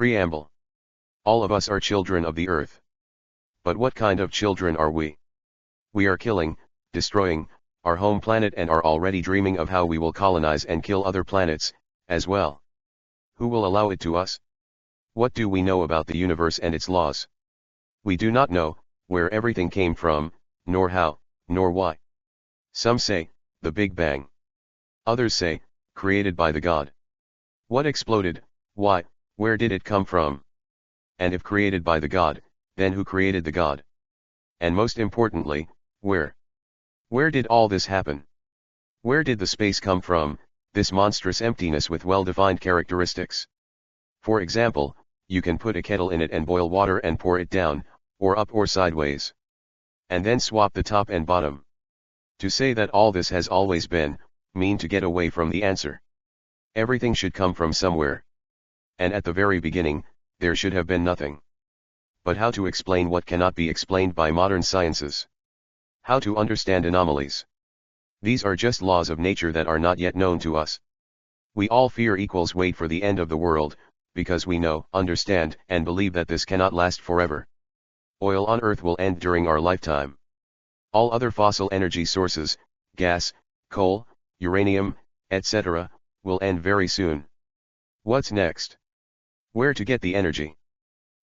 Preamble. All of us are children of the earth. But what kind of children are we? We are killing, destroying, our home planet and are already dreaming of how we will colonize and kill other planets, as well. Who will allow it to us? What do we know about the universe and its laws? We do not know, where everything came from, nor how, nor why. Some say, the Big Bang. Others say, created by the God. What exploded, why, where did it come from? And if created by the God, then who created the God? And most importantly, where? Where did all this happen? Where did the space come from, this monstrous emptiness with well-defined characteristics? For example, you can put a kettle in it and boil water and pour it down, or up or sideways. And then swap the top and bottom. To say that all this has always been, mean to get away from the answer. Everything should come from somewhere. And at the very beginning, there should have been nothing. But how to explain what cannot be explained by modern sciences? How to understand anomalies? These are just laws of nature that are not yet known to us. We all fear equals wait for the end of the world, because we know, understand, and believe that this cannot last forever. Oil on Earth will end during our lifetime. All other fossil energy sources, gas, coal, uranium, etc., will end very soon. What's next? Where to get the energy?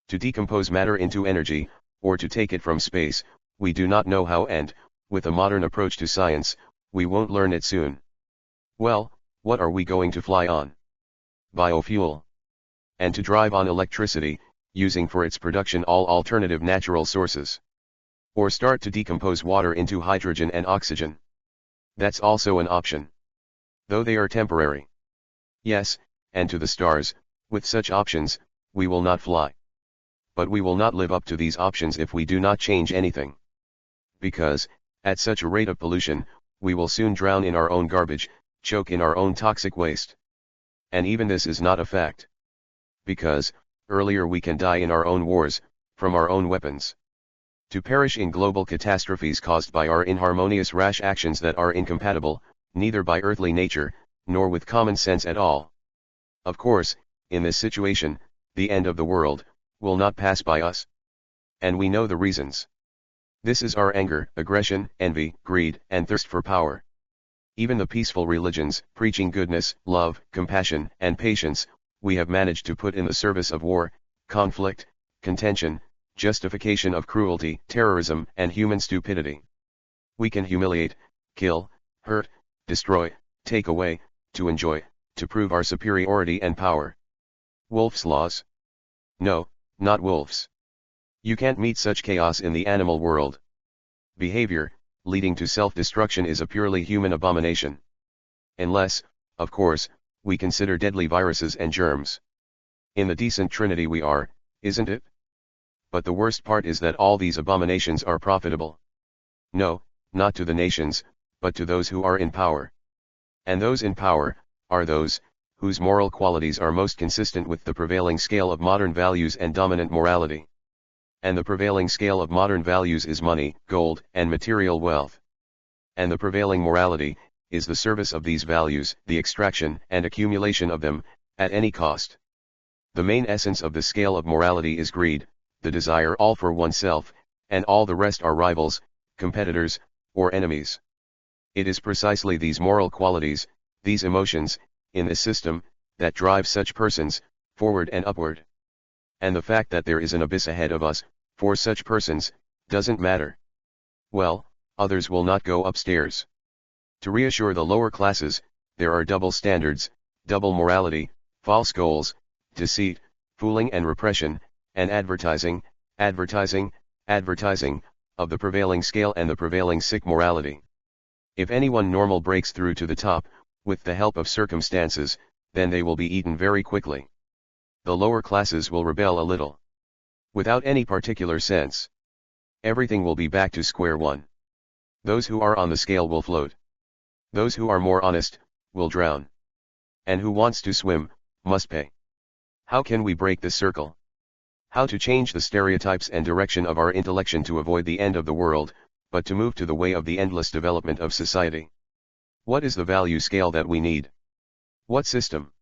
To decompose matter into energy, or to take it from space, we do not know how, and, with a modern approach to science, we won't learn it soon. Well, what are we going to fly on? Biofuel. And to drive on electricity, using for its production all alternative natural sources. Or start to decompose water into hydrogen and oxygen. That's also an option. Though they are temporary. Yes, and to the stars, with such options, we will not fly. But we will not live up to these options if we do not change anything. Because, at such a rate of pollution, we will soon drown in our own garbage, choke in our own toxic waste. And even this is not a fact. Because, earlier we can die in our own wars, from our own weapons. To perish in global catastrophes caused by our inharmonious rash actions that are incompatible, neither by earthly nature, nor with common sense at all. Of course, in this situation, the end of the world, will not pass by us. And we know the reasons. This is our anger, aggression, envy, greed, and thirst for power. Even the peaceful religions, preaching goodness, love, compassion, and patience, we have managed to put in the service of war, conflict, contention, justification of cruelty, terrorism, and human stupidity. We can humiliate, kill, hurt, destroy, take away, to enjoy, to prove our superiority and power. Wolf's laws? No, not wolves. You can't meet such chaos in the animal world. Behavior, leading to self-destruction is a purely human abomination. Unless, of course, we consider deadly viruses and germs. In the decent trinity we are, isn't it? But the worst part is that all these abominations are profitable. No, not to the nations, but to those who are in power. And those in power, are those, whose moral qualities are most consistent with the prevailing scale of modern values and dominant morality. And the prevailing scale of modern values is money, gold, and material wealth. And the prevailing morality, is the service of these values, the extraction and accumulation of them, at any cost. The main essence of the scale of morality is greed, the desire all for oneself, and all the rest are rivals, competitors, or enemies. It is precisely these moral qualities, these emotions, in this system, that drive such persons, forward and upward. And the fact that there is an abyss ahead of us, for such persons, doesn't matter. Well, others will not go upstairs. To reassure the lower classes, there are double standards, double morality, false goals, deceit, fooling and repression, and advertising, advertising, advertising, of the prevailing scale and the prevailing sick morality. If anyone normal breaks through to the top, with the help of circumstances, then they will be eaten very quickly. The lower classes will rebel a little. Without any particular sense. Everything will be back to square one. Those who are on the scale will float. Those who are more honest, will drown. And who wants to swim, must pay. How can we break this circle? How to change the stereotypes and direction of our intellection to avoid the end of the world, but to move to the way of the endless development of society? What is the value scale that we need? What system?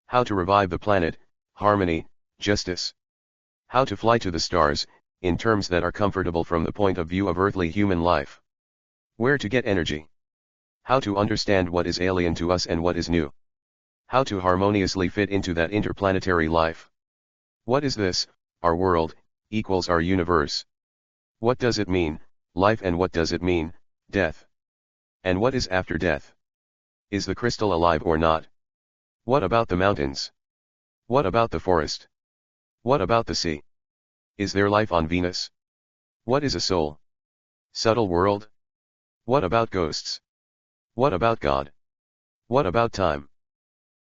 How to revive the planet, harmony, Justice. How to fly to the stars, in terms that are comfortable from the point of view of earthly human life. Where to get energy. How to understand what is alien to us and what is new. How to harmoniously fit into that interplanetary life. What is this, our world, equals our universe? What does it mean, life, and what does it mean, death? And what is after death? Is the crystal alive or not? What about the mountains? What about the forest? What about the sea? Is there life on Venus? What is a soul? Subtle world? What about ghosts? What about God? What about time?